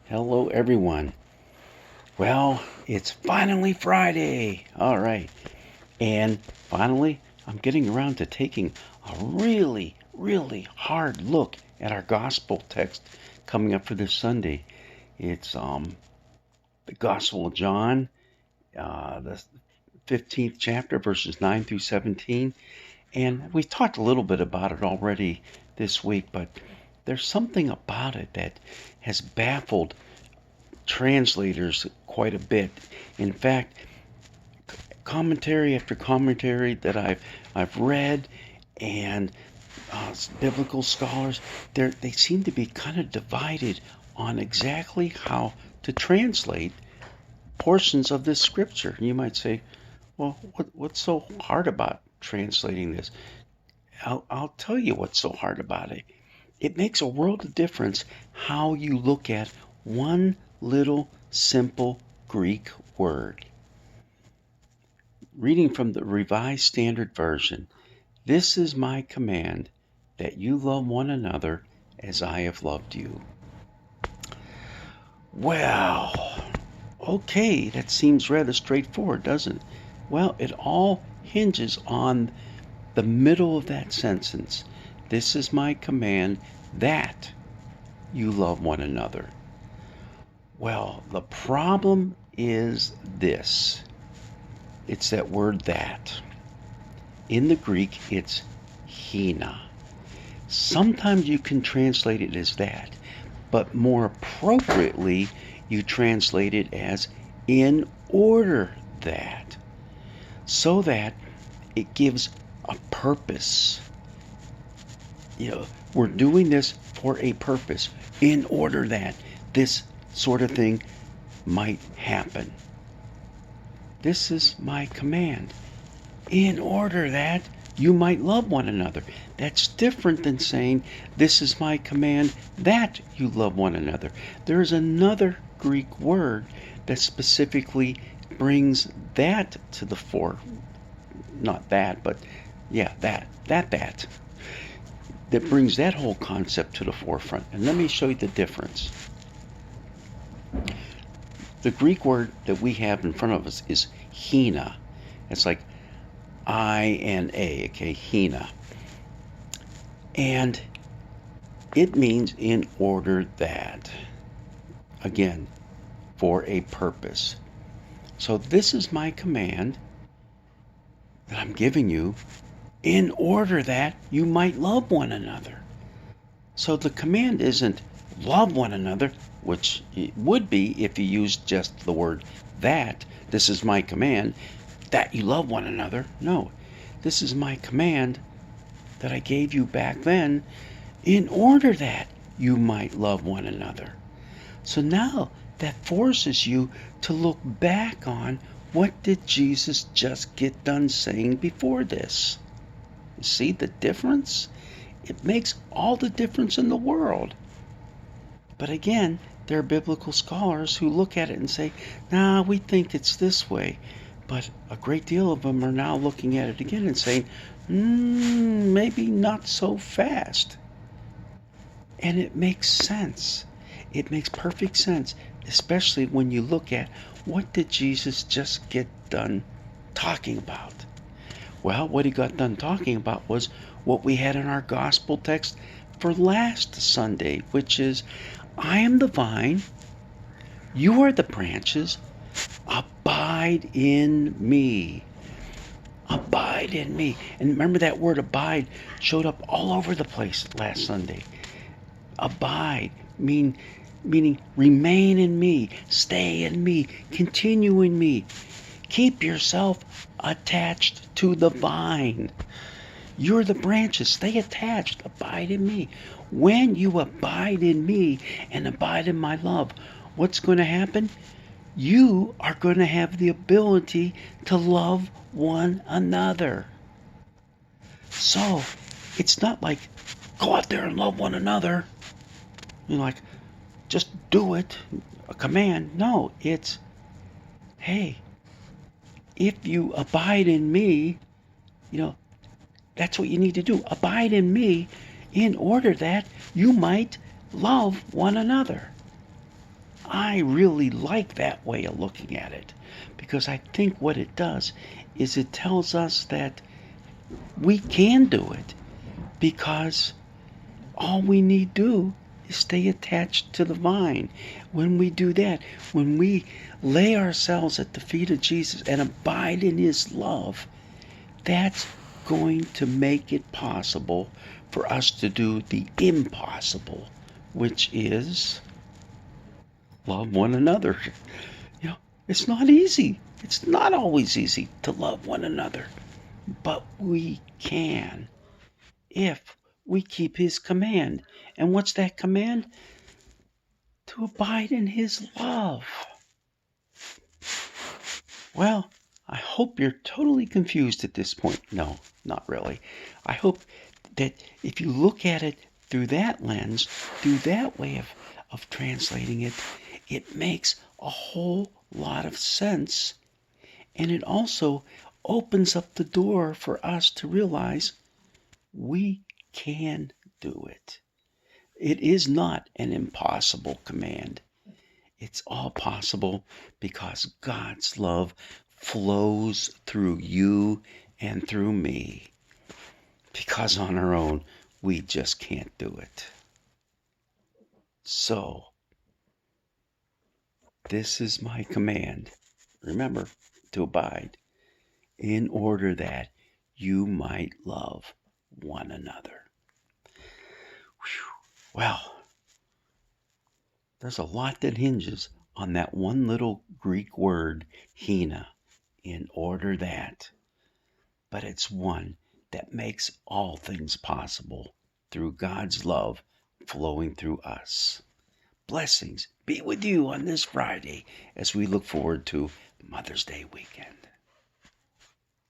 Hello, everyone. Well, it's finally Friday. All right. And finally, I'm getting around to taking a really hard look at our gospel text coming up for this Sunday. It's the Gospel of John, the 15th chapter, verses 9 through 17. And we talked a little bit about it already this week, but there's something about it that has baffled translators quite a bit. In fact, commentary after commentary that I've read and biblical scholars, they seem to be kind of divided on exactly how to translate portions of this scripture. You might say, well, what's so hard about translating this? I'll tell you what's so hard about it. It makes a world of difference how you look at one little simple Greek word. Reading from the Revised Standard Version, "This is my command, that you love one another as I have loved you." Well, okay, that seems rather straightforward, doesn't it? Well, it all hinges on the middle of that sentence. This is my command, that you love one another. Well, the problem is this. It's that word that. In the Greek, it's hina. Sometimes you can translate it as that, but more appropriately, you translate it as in order that, so that it gives a purpose. We're doing this for a purpose, in order that this sort of thing might happen. This is my command, in order that you might love one another. That's different than saying, this is my command that you love one another. There is another Greek word that specifically brings that to the fore. Not that, but yeah, that brings that whole concept to the forefront. And let me show you the difference. The Greek word that we have in front of us is hina. It's like I-N-A, okay, hina. And it means in order that. Again, for a purpose. So this is my command that I'm giving you in order that you might love one another. So the command isn't love one another, which it would be if you used just the word that. This is my command, that you love one another. No, this is my command that I gave you back then in order that you might love one another. So now that forces you to look back on, what did Jesus just get done saying before this? You see the difference? It makes all the difference in the world. But again, there are biblical scholars who look at it and say, nah, we think it's this way. But a great deal of them are now looking at it again and saying, maybe not so fast. And it makes sense. It makes perfect sense, especially when you look at, what did Jesus just get done talking about? Well, what he got done talking about was what we had in our gospel text for last Sunday, which is, I am the vine, you are the branches, abide in me. Abide in me. And remember, that word abide showed up all over the place last Sunday. Abide, meaning remain in me, stay in me, continue in me. Keep yourself attached to the vine. You're the branches. Stay attached. Abide in me. When you abide in me and abide in my love, what's going to happen? You are going to have the ability to love one another. So, it's not like, go out there and love one another. Like, just do it. A command. No, it's, hey, if you abide in me, that's what you need to do. Abide in me in order that you might love one another. I really like that way of looking at it, because I think what it does is it tells us that we can do it, because all we need do is stay attached to the vine. When we do that, when we lay ourselves at the feet of Jesus and abide in his love, that's going to make it possible for us to do the impossible, which is love one another. You know, it's not easy. It's not always easy to love one another, but we can if we keep his command. And what's that command? To abide in his love. Well, I hope you're totally confused at this point. No, not really. I hope that if you look at it through that lens, through that way of translating it, it makes a whole lot of sense. And it also opens up the door for us to realize we can do it. It is not an impossible command. It's all possible because God's love flows through you and through me. Because on our own, we just can't do it. So, this is my command. Remember, to abide, in order that you might love one another. Whew. Well, there's a lot that hinges on that one little Greek word, hina, in order that. But it's one that makes all things possible through God's love flowing through us. Blessings be with you on this Friday as we look forward to Mother's Day weekend.